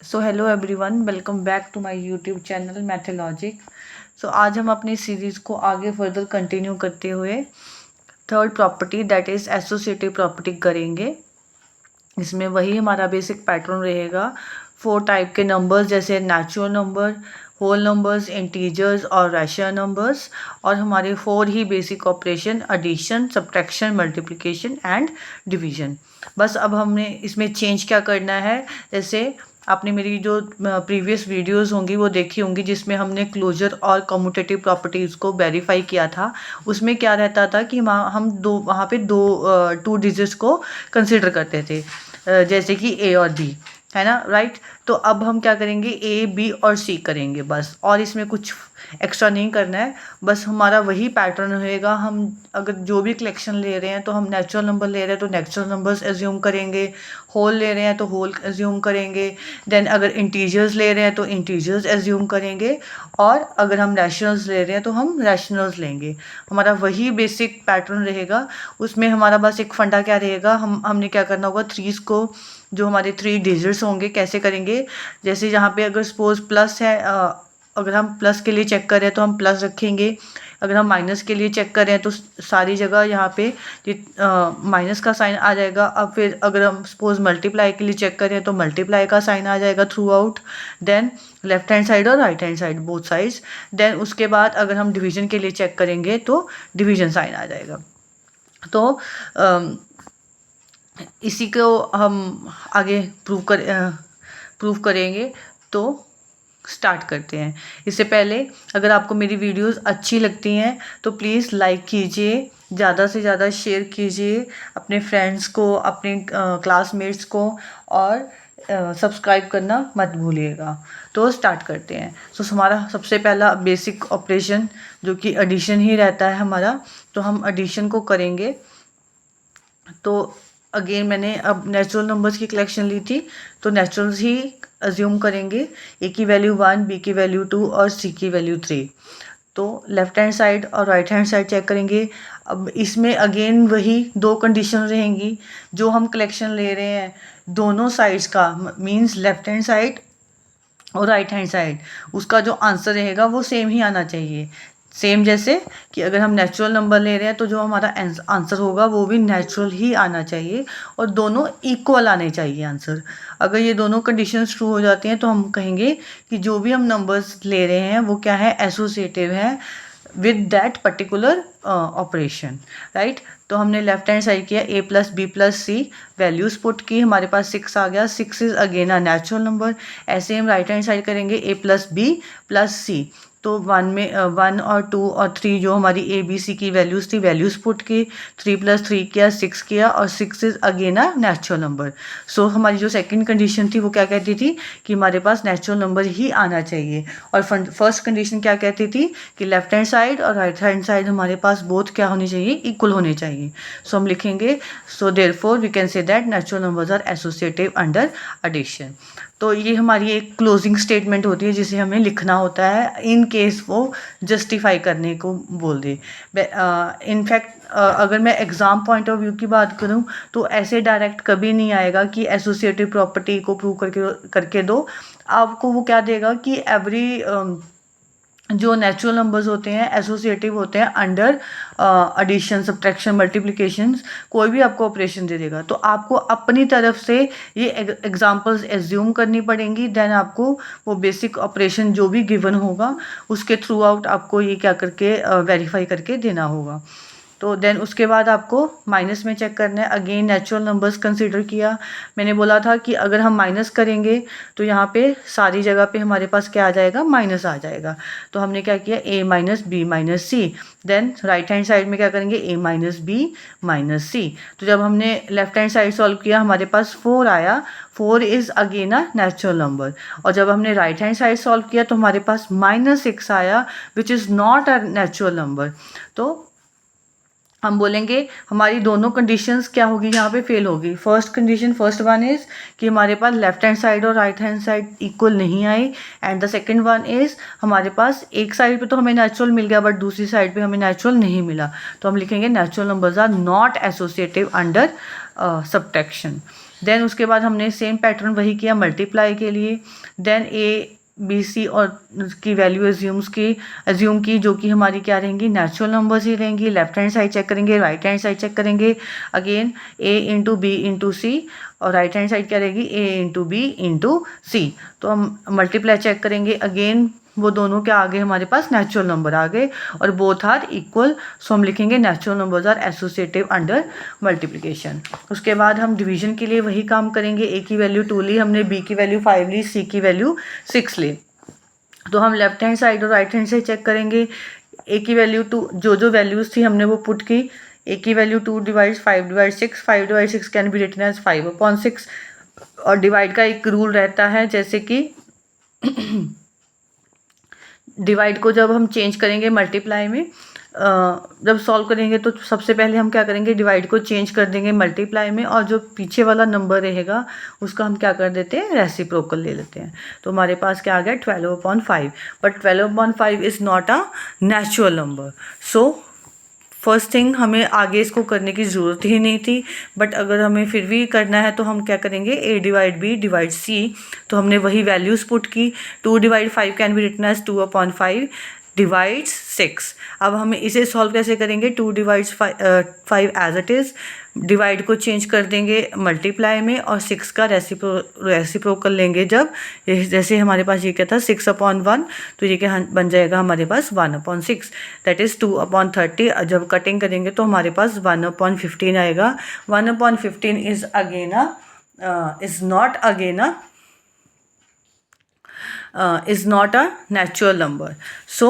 So hello everyone, welcome back to my YouTube channel Mathlogic. So आज हम अपनी series को आगे फर्दर कंटिन्यू करते हुए third property that is associative property करेंगे। इसमें वही हमारा बेसिक पैटर्न रहेगा। 4 टाइप के नंबर्स जैसे natural number, whole numbers, integers और रैशनल नंबर्स, और हमारे 4 ही basic operation addition, subtraction, multiplication and division. बस अब हमने इसमें चेंज क्या करना है, जैसे आपने मेरी जो प्रीवियस वीडियोस होंगी वो देखी होंगी जिसमें हमने क्लोजर और कम्यूटेटिव प्रॉपर्टीज़ को वेरीफाई किया था। उसमें क्या रहता था कि हम वहाँ पे दो 2 डिजिट्स को कंसिडर करते थे, जैसे कि ए और बी, है ना, राइट। तो अब हम क्या करेंगे, ए बी और सी करेंगे बस, और इसमें कुछ एक्स्ट्रा नहीं करना है। बस हमारा वही पैटर्न रहेगा। हम अगर जो भी कलेक्शन ले रहे हैं तो हम नेचुरल नंबर ले रहे हैं तो नेचुरल नंबर्स एज्यूम करेंगे, होल ले रहे हैं तो होल एज्यूम करेंगे, देन अगर इंटीजर्स ले रहे हैं तो इंटीजर्स एज्यूम करेंगे, और अगर हम रैशनल्स ले रहे हैं तो हम रैशनल्स लेंगे। हमारा वही बेसिक पैटर्न रहेगा। उसमें हमारा बस एक फंडा क्या रहेगा, हमने क्या करना होगा, थ्रीज को, जो हमारे 3 डिजिट्स होंगे, कैसे करेंगे। जैसे यहाँ पे अगर सपोज प्लस है, अगर हम प्लस के लिए चेक करें तो हम प्लस रखेंगे। अगर हम माइनस के लिए चेक करें तो सारी जगह यहाँ पे माइनस का साइन आ जाएगा। अब फिर अगर हम सपोज मल्टीप्लाई के लिए चेक करें तो मल्टीप्लाई का साइन आ जाएगा throughout, then left hand side और right hand side, both sides. Then उसके बाद अगर हम डिवीजन के लिए चेक करेंगे तो डिवीजन साइन आ जाएगा। तो इसी को हम आगे प्रूव करेंगे। तो स्टार्ट करते हैं। इससे पहले अगर आपको मेरी वीडियोस अच्छी लगती हैं तो प्लीज़ लाइक कीजिए, ज़्यादा से ज़्यादा शेयर कीजिए अपने फ्रेंड्स को, अपने क्लासमेट्स को, और सब्सक्राइब करना मत भूलिएगा। तो स्टार्ट करते हैं। तो हमारा सबसे पहला बेसिक ऑपरेशन जो कि एडिशन ही रहता है हमारा, तो हम एडिशन को करेंगे। तो अगेन मैंने अब नेचुरल नंबर्स की कलेक्शन ली थी, तो नेचुरल्स ही अज्यूम करेंगे। ए की वैल्यू 1, बी की वैल्यू 2 और सी की वैल्यू 3। तो लेफ्ट हैंड साइड और राइट हैंड साइड चेक करेंगे। अब इसमें अगेन वही 2 कंडीशन रहेंगी। जो हम कलेक्शन ले रहे हैं दोनों साइड्स का, मींस लेफ्ट हैंड साइड और राइट हैंड साइड, उसका जो आंसर रहेगा वो सेम ही आना चाहिए। सेम जैसे कि अगर हम नेचुरल नंबर ले रहे हैं तो जो हमारा आंसर होगा वो भी नेचुरल ही आना चाहिए, और दोनों इक्वल आने चाहिए आंसर। अगर ये दोनों कंडीशंस ट्रू हो जाती हैं तो हम कहेंगे कि जो भी हम नंबर्स ले रहे हैं वो क्या है, एसोसिएटिव है with that particular operation, right. तो हमने लेफ्ट हैंड साइड किया, a plus b plus c, values put की, हमारे पास 6 आ गया। 6 is again a natural number. ऐसे हम राइट हैंड साइड करेंगे, a plus b plus c. तो 1 में 1 और 2 और 3 जो हमारी ए बी सी की वैल्यूज थी, वैल्यूज पुट की, 3 प्लस 3 किया, 6 किया, और 6 is again a natural number. So हमारी जो सेकंड कंडीशन थी वो क्या कहती थी कि हमारे पास नेचुरल नंबर ही आना चाहिए। और फर्स्ट कंडीशन क्या कहती थी कि लेफ्ट हैंड साइड और राइट हैंड साइड हमारे पास बोथ क्या होनी चाहिए, इक्वल होने चाहिए। सो हम लिखेंगे, so therefore we can say that natural numbers are associative under addition. तो ये हमारी एक क्लोजिंग स्टेटमेंट होती है जिसे हमें लिखना होता है इन केस वो जस्टिफाई करने को बोल दे। इनफैक्ट अगर मैं एग्ज़ाम पॉइंट ऑफ व्यू की बात करूं तो ऐसे डायरेक्ट कभी नहीं आएगा कि एसोसिएटिव प्रॉपर्टी को प्रूव करके दो। आपको वो क्या देगा कि एवरी जो नेचुरल नंबर्स होते हैं एसोसिएटिव होते हैं अंडर एडिशन, सब्ट्रैक्शन, मल्टीप्लिकेशंस, कोई भी आपको ऑपरेशन दे देगा। तो आपको अपनी तरफ से ये एग्जांपल्स एज्यूम करनी पड़ेंगी, देन आपको वो बेसिक ऑपरेशन जो भी गिवन होगा उसके थ्रू आउट आपको ये क्या करके वेरीफाई करके देना होगा। तो देन उसके बाद आपको माइनस में चेक करना है। अगेन नेचुरल नंबर्स कंसीडर किया। मैंने बोला था कि अगर हम माइनस करेंगे तो यहाँ पे सारी जगह पे हमारे पास क्या आ जाएगा, माइनस आ जाएगा। तो हमने क्या किया, a minus b minus c. Then right hand side में क्या करेंगे, a minus b minus c. तो जब हमने लेफ्ट हैंड साइड सॉल्व किया हमारे पास 4 आया। 4 is again a natural number. और जब हमने राइट हैंड साइड सॉल्व किया तो हमारे पास -6 आया, विच is not a natural number. तो हम बोलेंगे हमारी दोनों कंडीशंस क्या होगी, यहाँ पे फेल होगी। First condition, first one is कि हमारे पास लेफ्ट हैंड साइड और राइट हैंड साइड इक्वल नहीं आई, and the second one is हमारे पास एक साइड पे तो हमें नेचुरल मिल गया बट दूसरी साइड पे हमें नेचुरल नहीं मिला। तो हम लिखेंगे natural numbers are not associative under subtraction. Then उसके बाद हमने सेम पैटर्न वही किया मल्टीप्लाई के लिए। देन ए बी सी और की वैल्यू एज्यूम की जो कि हमारी क्या रहेंगी, नेचुरल नंबर्स ही रहेंगी। लेफ्ट हैंड साइड चेक करेंगे, राइट हैंड साइड चेक करेंगे, अगेन ए इंटू बी इंटू सी, और राइट हैंड साइड क्या रहेगी, ए इंटू बी इंटू सी। तो हम मल्टीप्लाई चेक करेंगे, अगेन वो दोनों क्या आ गए हमारे पास, नेचुरल नंबर आ गए, और बोथ आर इक्वल। सो हम लिखेंगे natural numbers are associative under multiplication. उसके बाद हम डिवीजन के लिए वही काम करेंगे। ए की वैल्यू 2 ली हमने, बी की वैल्यू 5 ली, सी की वैल्यू 6 ली। तो हम लेफ्ट हैंड साइड और राइट हैंड साइड चेक करेंगे। ए की वैल्यू 2, जो वैल्यूज थी हमने वो पुट की। ए की value 2 divide 5 divide 6, 5 divide 6 can be written as 5/6। और डिवाइड का एक रूल रहता है, जैसे कि डिवाइड को जब हम चेंज करेंगे मल्टीप्लाई में, जब सॉल्व करेंगे तो सबसे पहले हम क्या करेंगे, डिवाइड को चेंज कर देंगे मल्टीप्लाई में, और जो पीछे वाला नंबर रहेगा उसका हम क्या कर देते हैं, रेसिप्रोकल ले लेते हैं। तो हमारे पास क्या आ गया, 12/5। But 12/5 is not a natural number. So first thing, हमें आगे इसको करने की ज़रूरत ही नहीं थी, बट अगर हमें फिर भी करना है तो हम क्या करेंगे, a divide b divide c. तो हमने वही वैल्यूज़ पुट की। 2 divide 5 can be written as 2/5 divides 6। अब हमें इसे सॉल्व कैसे करेंगे, 2 divides 5 as it is, divide को चेंज कर देंगे मल्टीप्लाई में, और 6 का रेसिप्रोकल लेंगे जब, जैसे हमारे पास ये क्या था 6/1, तो ये क्या बन जाएगा हमारे पास 1/6, दैट इज़ 2/30। जब कटिंग करेंगे तो हमारे पास 1/15 आएगा। 1/15 is again is not a natural number. So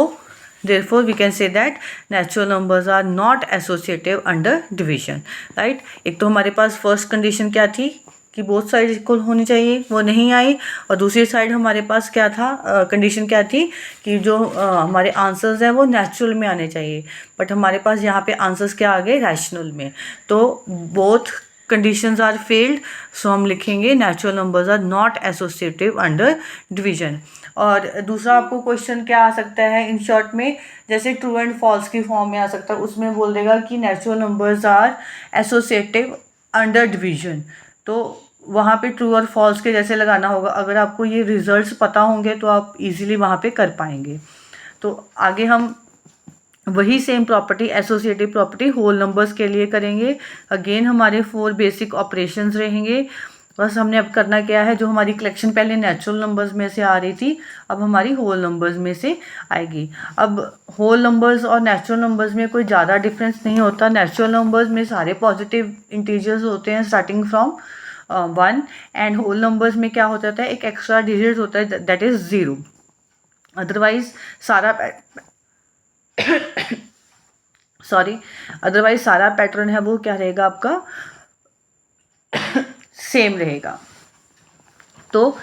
therefore we can say that natural numbers are not associative under division, right? एक तो हमारे पास फर्स्ट कंडीशन क्या थी कि बोथ साइड इक्वल होनी चाहिए, वो नहीं आई। और दूसरी साइड हमारे पास क्या था, कंडीशन क्या थी कि जो हमारे आंसर्स हैं वो नेचुरल में आने चाहिए, बट हमारे पास यहाँ पे आंसर्स क्या आ गए, रैशनल में। तो both conditions are failed. So हम लिखेंगे natural numbers are not associative under division. और दूसरा आपको क्वेश्चन क्या आ सकता है इन शॉर्ट में, जैसे ट्रू एंड फॉल्स की फॉर्म में आ सकता है, उसमें बोल देगा कि natural numbers are associative under division. तो वहाँ पे ट्रू और फॉल्स के जैसे लगाना होगा। अगर आपको ये रिजल्ट्स पता होंगे तो आप इजीली वहाँ पे कर पाएंगे। तो आगे हम वही same property, associative property whole numbers के लिए करेंगे। अगेन हमारे 4 बेसिक ऑपरेशंस रहेंगे। बस हमने अब करना क्या है, जो हमारी कलेक्शन पहले नेचुरल नंबर्स में से आ रही थी, अब हमारी होल नंबर्स में से आएगी। अब होल नंबर्स और नेचुरल नंबर्स में कोई ज़्यादा डिफरेंस नहीं होता। नेचुरल नंबर्स में सारे पॉजिटिव इंटीजर्स होते हैं starting from 1, and whole numbers में क्या होता है, एक एक्स्ट्रा डिजिट होता है, दैट इज़ 0। अदरवाइज सारा पैटर्न है वो क्या रहेगा आपका, सेम रहेगा। तो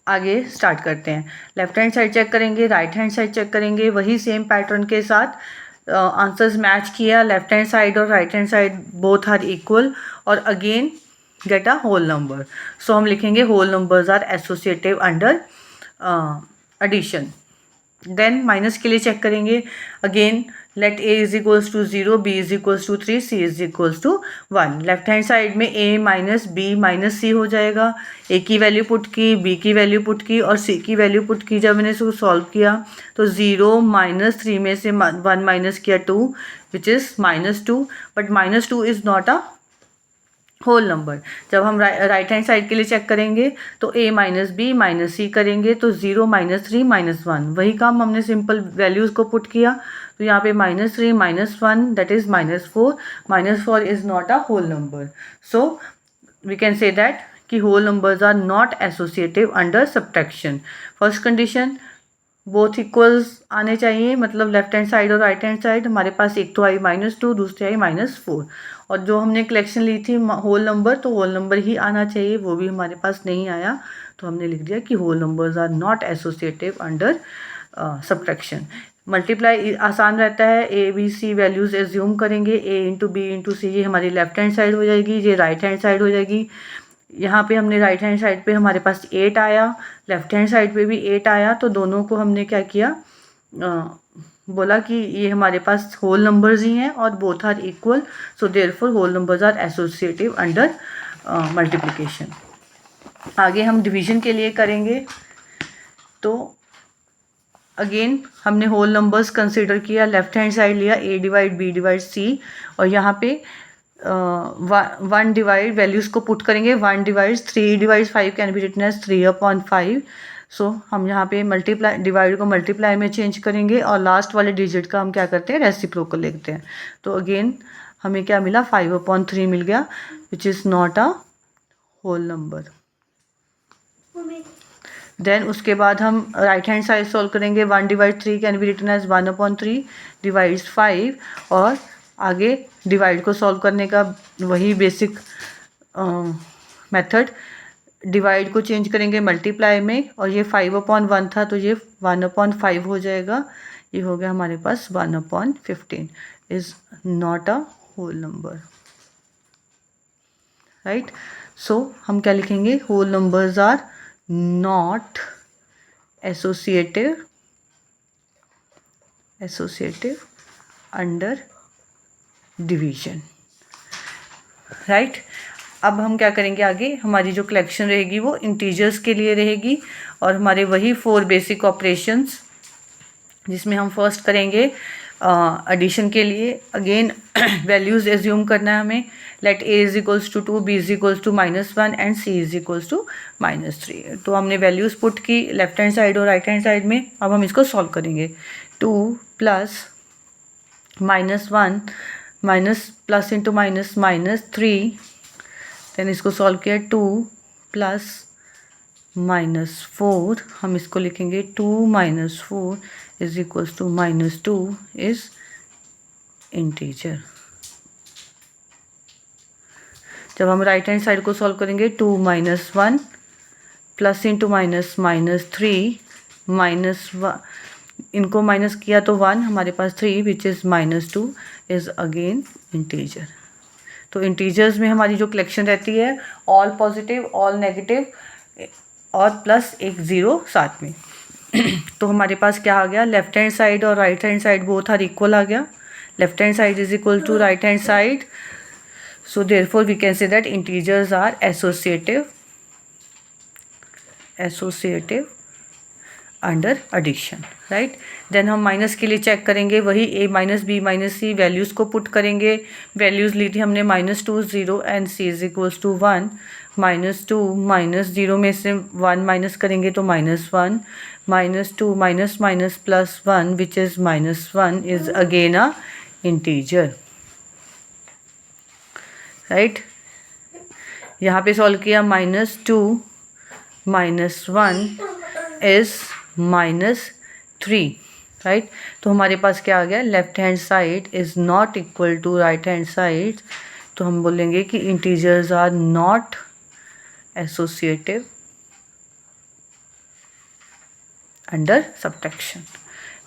आगे स्टार्ट करते हैं। लेफ्ट हैंड साइड चेक करेंगे, राइट हैंड साइड चेक करेंगे, वही सेम पैटर्न के साथ आंसर्स मैच किया। लेफ्ट हैंड साइड और right hand side both are equal, और again get a whole number. So हम लिखेंगे whole numbers are associative under addition. Then minus के लिए चेक करेंगे, again let a is equals to 0, b is equals to 3, c is equals to 1। Left hand side में a minus b minus c हो जाएगा। a की value put की, b की value put की, और c की वैल्यू पुट की। जब मैंने इसको सॉल्व किया तो 0 माइनस 3 में से 1 माइनस किया 2, which is -2। But -2 is not a whole number. जब हम राइट हैंड साइड के लिए चेक करेंगे तो a माइनस बी माइनस सी करेंगे तो 0 -3 -1, वही काम हमने सिंपल वैल्यूज़ को पुट किया। तो यहाँ पे -3 -1 that is -4। -4 is not a whole number. So we can say that कि whole numbers are not associative under subtraction. First condition both equals आने चाहिए, मतलब लेफ्ट हैंड साइड और राइट हैंड साइड। हमारे पास एक तो आई -2, दूसरी आई -4, और जो हमने कलेक्शन ली थी होल नंबर, तो होल नंबर ही आना चाहिए, वो भी हमारे पास नहीं आया। तो हमने लिख दिया कि whole numbers are not associative under subtraction. Multiply आसान रहता है, A B C values assume करेंगे, a into B into C, ये हमारी लेफ्ट हैंड साइड हो जाएगी, ये राइट हैंड साइड हो जाएगी। यहाँ पे हमने राइट हैंड साइड पे हमारे पास 8 आया, लेफ्ट हैंड साइड पे भी 8 आया, तो दोनों को हमने क्या किया, बोला कि ये हमारे पास होल नंबर्स ही हैं और both are equal, so therefore whole numbers are associative under multiplication. आगे हम डिवीज़न के लिए करेंगे तो अगेन हमने होल नंबर्स कंसिडर किया, लेफ्ट हैंड साइड लिया a divide b divide c, और यहाँ पे 1 डिवाइड वैल्यूज़ को पुट करेंगे, 1 divide 3 divide 5 can be written as 3/5। So हम यहाँ पे मल्टीप्लाई, डिवाइड को मल्टीप्लाई में चेंज करेंगे और लास्ट वाले डिजिट का हम क्या करते हैं, रेसिप्रोकल लिखते हैं। तो अगेन हमें क्या मिला, 5/3 मिल गया, which is not a whole number. Then उसके बाद हम राइट हैंड साइड सॉल्व करेंगे, 1 divide 3 can be written as 1/3 divides 5, और आगे डिवाइड को सॉल्व करने का वही बेसिक मेथड, डिवाइड को चेंज करेंगे मल्टीप्लाई में, और ये 5/1 था तो ये 1/5 हो जाएगा, ये हो गया हमारे पास 1/15 is not a whole number, right. So हम क्या लिखेंगे, whole numbers are not associative under division, right. अब हम क्या करेंगे, आगे हमारी जो कलेक्शन रहेगी वो इंटीजर्स के लिए रहेगी, और हमारे वही 4 बेसिक ऑपरेशंस, जिसमें हम फर्स्ट करेंगे एडिशन के लिए। अगेन वैल्यूज एज्यूम करना है हमें, let a is equals to 2, b is equals to -1 and c is equals to -3। तो हमने वैल्यूज पुट की लेफ्ट हैंड साइड और राइट हैंड साइड में। अब हम इसको सॉल्व करेंगे, 2 plus -1 minus plus into minus -3, then इसको सॉल्व किया, 2 प्लस -4, हम इसको लिखेंगे 2 - 4 is equals to -2 is integer. जब हम राइट हैंड साइड को सॉल्व करेंगे, 2 - 1 प्लस इंटू माइनस -3 -1, इनको माइनस किया तो 1, हमारे पास 3 विच इज़ -2 इज़ अगेन इंटीजर। तो इंटीजर्स में हमारी जो कलेक्शन रहती है, ऑल पॉजिटिव, ऑल नेगेटिव और प्लस एक 0 साथ में। तो हमारे पास क्या आ गया, लेफ्ट हैंड साइड और right hand side both are equal आ गया, left hand side is equal to right hand side, so therefore we can say that integers are associative under addition, right। then हम minus के लिए check करेंगे, वही a - b - c values को put करेंगे। Values ली थी हमने -2 0 and c is equals to 1, -2 -0 में से 1 माइनस करेंगे तो -1, -2 minus minus plus 1 which is -1 is again a integer, right. यहाँ पे सॉल्व किया, -2 - 1 इज -3, राइट। तो हमारे पास क्या आ गया, left hand side is not equal to right hand side, तो हम बोलेंगे कि integers are not associative under subtraction.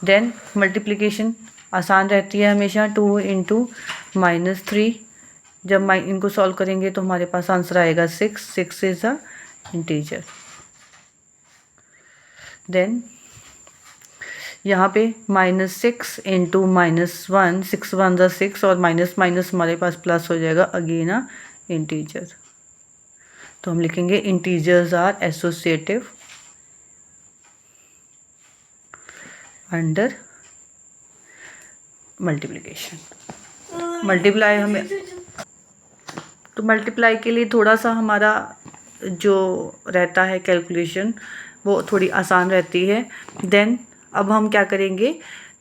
Then multiplication आसान रहती है हमेशा, 2 × -3, जब इनको सॉल्व करेंगे तो हमारे पास आंसर आएगा 6 इज अ इंटीजर। देन यहाँ पे -6 × -1, 6 1 ज़ा 6, और माइनस माइनस हमारे पास प्लस हो जाएगा, अगेन अ इंटीजर। तो हम लिखेंगे integers are associative under multiplication. Multiply हमें, तो मल्टीप्लाई के लिए थोड़ा सा हमारा जो रहता है कैलकुलेशन वो थोड़ी आसान रहती है। देन अब हम क्या करेंगे,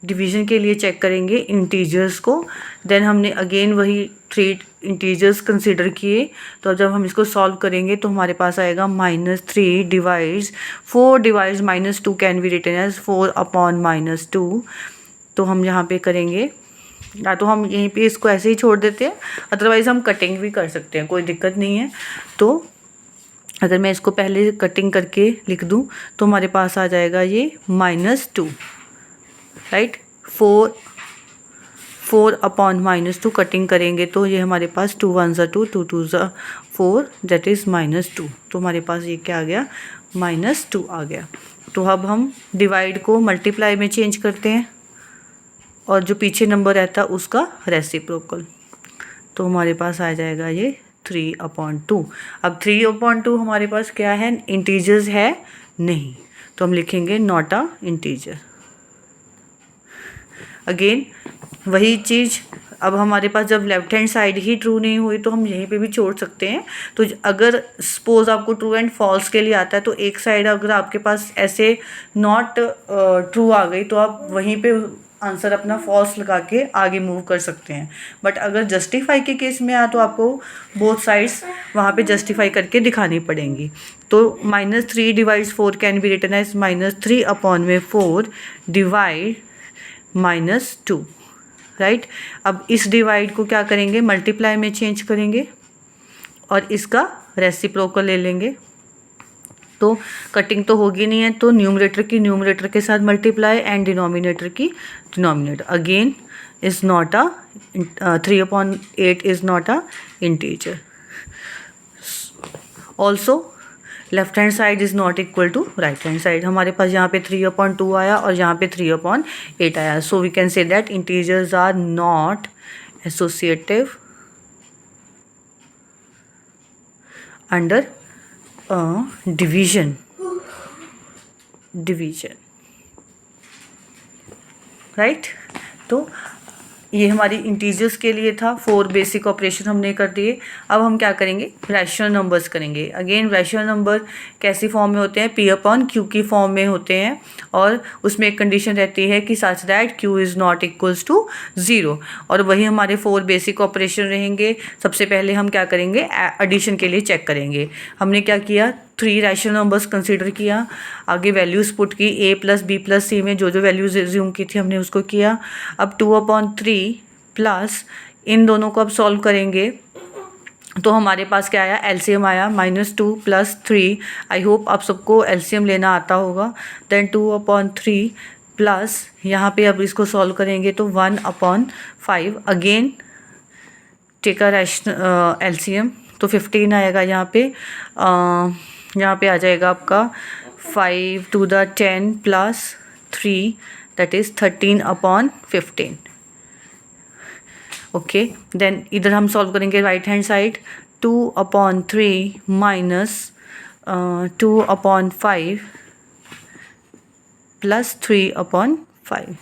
डिवीज़न के लिए चेक करेंगे इंटीजर्स को। देन हमने अगेन वही 3 इंटीजर्स कंसिडर किए, तो जब हम इसको सॉल्व करेंगे तो हमारे पास आएगा -3 divides 4 divides -2 can be written as 4/-2। तो हम यहाँ पे करेंगे, या तो हम यहीं पे इसको ऐसे ही छोड़ देते हैं, अदरवाइज़ हम कटिंग भी कर सकते हैं, कोई दिक्कत नहीं है। तो अगर मैं इसको पहले कटिंग करके लिख दूं तो हमारे पास आ जाएगा ये -2, राइट। 4/-2 कटिंग करेंगे तो ये हमारे पास 2 1 ज़ा 2, 2 2 ज़ा 4, दैट इज़ -2। तो हमारे पास ये क्या आ गया, -2 आ गया। तो अब हम डिवाइड को मल्टीप्लाई में चेंज करते हैं, और जो पीछे नंबर रहता है उसका रेसिप्रोकल, तो हमारे पास आ जाएगा ये 3/2। अब 3/2 हमारे पास क्या है, इंटीजर्स है नहीं, तो हम लिखेंगे नॉट अ इंटीजर। अगेन वही चीज़, अब हमारे पास जब लेफ्ट हैंड साइड ही ट्रू नहीं हुई तो हम यहीं पे भी छोड़ सकते हैं। तो अगर सपोज आपको ट्रू एंड फॉल्स के लिए आता है तो एक साइड अगर आपके पास ऐसे नॉट ट्रू आ गई तो आप वहीं पे आंसर अपना फॉल्स लगा के आगे मूव कर सकते हैं। बट अगर जस्टिफाई के केस में आया तो आपको बोथ साइड्स वहाँ पे जस्टिफाई करके दिखानी पड़ेंगी। तो -3 divides 4 can be written as -3/4 divide -2, right. अब इस डिवाइड को क्या करेंगे, मल्टीप्लाई में चेंज करेंगे और इसका रेसिप्रोकल ले लेंगे। तो कटिंग तो होगी नहीं है, तो न्यूमरेटर की न्यूमरेटर के साथ मल्टीप्लाई एंड डिनोमिनेटर की denominator. Again is not a 3/8 is not a integer. Also left hand side is not equal to right hand side. हमारे पास यहाँ पे 3/2 आया और यहाँ पे 3/8 आया। So we can say that integers are not associative under division, right. तो ये हमारी इंटीजर्स के लिए था। 4 बेसिक ऑपरेशन हमने कर दिए। अब हम क्या करेंगे, रैशनल नंबर्स करेंगे। अगेन रैशनल नंबर कैसी फॉर्म में होते हैं, P/Q की फॉर्म में होते हैं और उसमें एक कंडीशन रहती है कि such that Q is not equals to 0। और वही हमारे 4 बेसिक ऑपरेशन रहेंगे। सबसे पहले हम क्या करेंगे, एडिशन के लिए चेक करेंगे। हमने क्या किया, 3 रैशनल नंबर्स कंसीडर किया, आगे वैल्यूज़ पुट की, a + b + c में जो जो वैल्यूज़ एज्यूम की थी हमने उसको किया। अब 2/3 प्लस इन दोनों को अब सॉल्व करेंगे तो हमारे पास क्या आया, एलसीएम आया -2 + 3। आई होप आप सबको एलसीएम लेना आता होगा। देन 2/3 प्लस यहाँ पे अब इसको सॉल्व करेंगे तो 1/5। Again take a rational LCM तो 15 आएगा। यहाँ पे आ जाएगा आपका 5 to the 10 + 3 that is 13/15। Okay, then इधर हम सॉल्व करेंगे राइट हैंड साइड। 2/3 माइनस 2/5 + 3/5।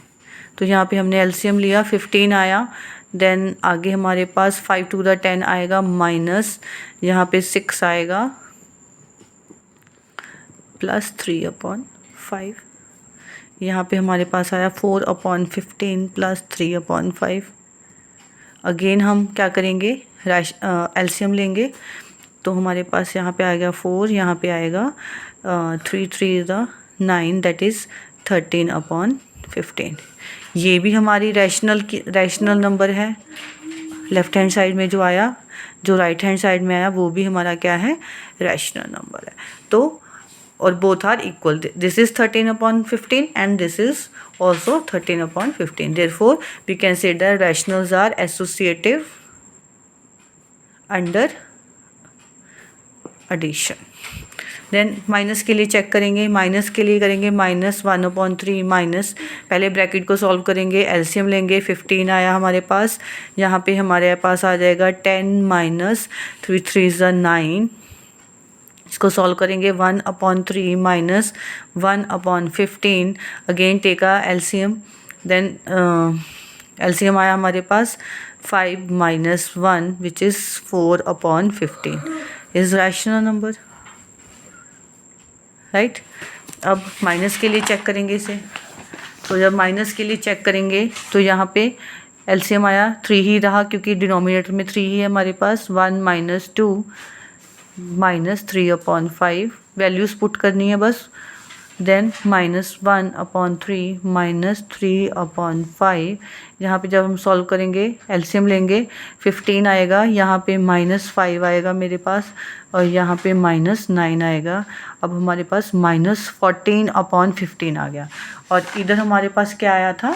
तो यहाँ पे हमने एलसीएम लिया, 15 आया। देन आगे हमारे पास 5 to the 10 आएगा, माइनस यहाँ पे 6 आएगा + 3/5। यहाँ पे हमारे पास आया 4/15 + 3/5। अगेन हम क्या करेंगे, एलसीएम लेंगे तो हमारे पास यहाँ पे आएगा 4, यहाँ पे आएगा 3 3 9 दैट इज़ 13/15। ये भी हमारी रैशनल नंबर है। लेफ्ट हैंड साइड में जो आया, जो राइट हैंड साइड में आया वो भी हमारा क्या है, रैशनल नंबर है। तो और both are equal. This is 13/15 and this is also 13/15. Therefore, we can say that rationals are associative under addition. Then minus के लिए चेक करेंगे, माइनस के लिए करेंगे -1/3 माइनस, पहले ब्रैकेट को सॉल्व करेंगे, एलसीएम लेंगे, 15 आया हमारे पास। यहाँ पे हमारे पास आ जाएगा 10 माइनस 3 3 9। इसको सॉल्व करेंगे, 1/3 minus 1/15। Again take a LCM, then LCM आया हमारे पास 5 - 1 which is 4/15 is rational number, right. अब माइनस के लिए चेक करेंगे इसे। तो जब माइनस के लिए चेक करेंगे तो यहाँ पे एलसीएम आया 3 ही रहा क्योंकि डिनोमिनेटर में 3 ही है हमारे पास। 1 - 2 - 3/5 वैल्यूज़ पुट करनी है बस। देन -1/3 - 3/5। यहाँ पे जब हम सॉल्व करेंगे, एलसीएम लेंगे, 15 आएगा, यहाँ पे -5 आएगा मेरे पास और यहाँ पे -9 आएगा। अब हमारे पास -14/15 आ गया। और इधर हमारे पास क्या आया था,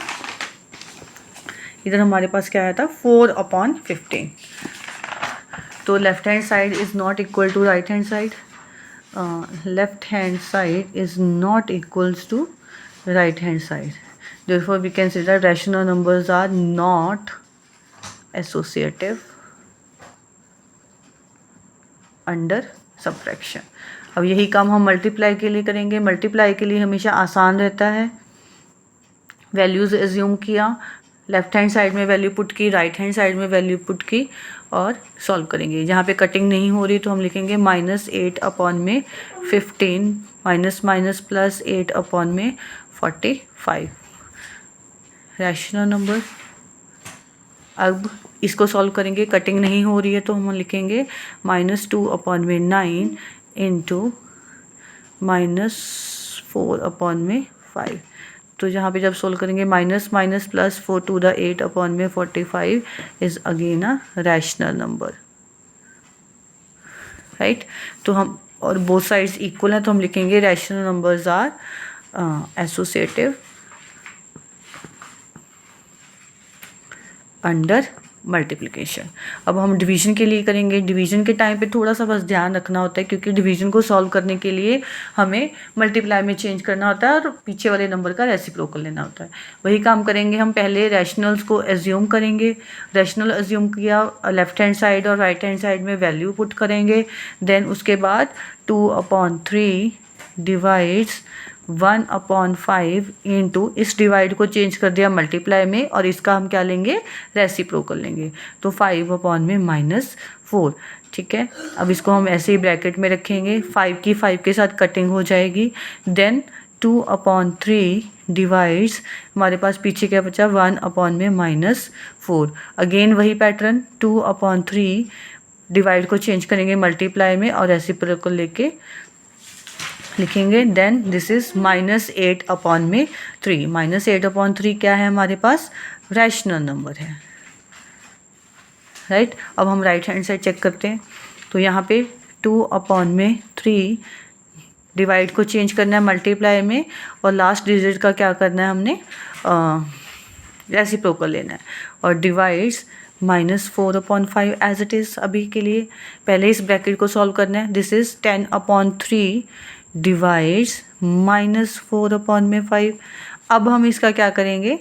इधर हमारे पास क्या आया था, 4/15। तो left hand side is not equal to right hand side, left hand side is not equals to right hand side. Therefore we can say that rational numbers are not associative under subtraction. अब यही काम हम multiply के लिए करेंगे। Multiply के लिए हमेशा आसान रहता है, वैल्यूज़ एज्यूम किया, लेफ्ट हैंड साइड में वैल्यू पुट की, राइट हैंड साइड में वैल्यू पुट की और सॉल्व करेंगे। जहाँ पे कटिंग नहीं हो रही तो हम लिखेंगे -8/15 minus minus plus 8/45 rational number. अब इसको सॉल्व करेंगे, कटिंग नहीं हो रही है तो हम लिखेंगे -2/9 इंटू -4/5। तो जहाँ पे जब सोल्व करेंगे minus minus plus 4 to the 8/45 is again a rational number, right. तो हम और बोथ साइड्स इक्वल हैं तो हम लिखेंगे rational numbers are associative under multiplication. अब हम डिवीजन के लिए करेंगे। डिवीजन के टाइम पे थोड़ा सा बस ध्यान रखना होता है, क्योंकि डिवीजन को सॉल्व करने के लिए हमें मल्टीप्लाई में चेंज करना होता है और पीछे वाले नंबर का रेसिप्रोकल लेना होता है। वही काम करेंगे हम। पहले रैशनल्स को एज्यूम करेंगे। रैशनल एज्यूम किया, लेफ्ट हैंड साइड और राइट हैंड साइड में वैल्यू पुट करेंगे। देन उसके बाद 2/3 डिवाइड्स 1/5 इंटू, इस डिवाइड को चेंज कर दिया मल्टीप्लाई में और इसका हम क्या लेंगे, रेसिप्रोकल लेंगे। तो 5/-4, ठीक है। अब इसको हम ऐसे ही ब्रैकेट में रखेंगे, 5 की 5 के साथ कटिंग हो जाएगी। देन 2/3 डिवाइड्स, हमारे पास पीछे क्या बचा, 1/-4। अगेन वही पैटर्न, 2/3 डिवाइड को चेंज करेंगे मल्टीप्लाई में और रेसिप्रोकल लेके लिखेंगे। Then this is -8/3। -8/3 क्या है हमारे पास, रैशनल नंबर है, राइट। अब हम राइट हैंड साइड चेक करते हैं। तो यहाँ पे 2/3 डिवाइड को चेंज करना है मल्टीप्लाई में और लास्ट डिजिट का क्या करना है, हमने रेसिप्रोकल लेना है और डिवाइड्स -4/5 एज इट इज़। अभी के लिए पहले इस ब्रैकेट को सॉल्व करना है। This is 10/3 divides -4/5। अब हम इसका क्या करेंगे,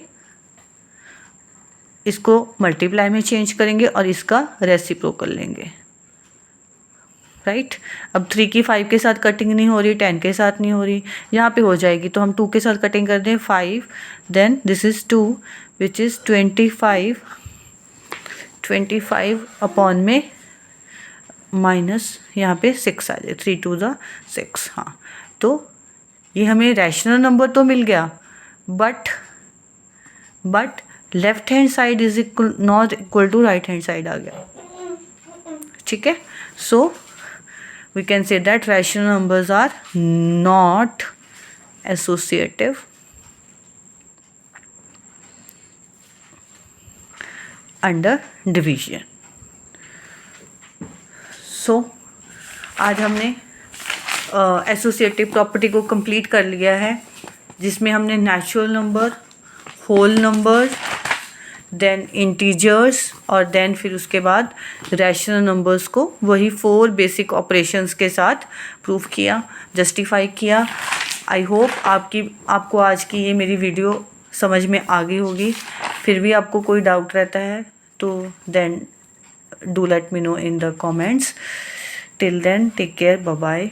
इसको मल्टीप्लाई में चेंज करेंगे और इसका रेसिप्रोकल लेंगे, राइट। अब 3 की 5 के साथ कटिंग नहीं हो रही, 10 के साथ नहीं हो रही, यहाँ पे हो जाएगी तो हम 2 के साथ कटिंग कर दें, 5। Then this is 2 which is 25 में माइनस यहाँ पे 6 आ जाए, 3 to the 6। हाँ, तो ये हमें रैशनल नंबर तो मिल गया, but left hand side is not equal to right hand side आ गया, ठीक है। So we can say that rational numbers are not associative under division. So आज हमने एसोसिएटिव प्रॉपर्टी को कंप्लीट कर लिया है, जिसमें हमने natural number, whole number, then integers और देन फिर उसके बाद रैशनल नंबर्स को वही 4 बेसिक ऑपरेशंस के साथ प्रूव किया, जस्टिफाई किया। आई होप आपको आज की ये मेरी वीडियो समझ में आ गई होगी। फिर भी आपको कोई डाउट रहता है तो then do let me know in the comments. Till then, take care. Bye bye.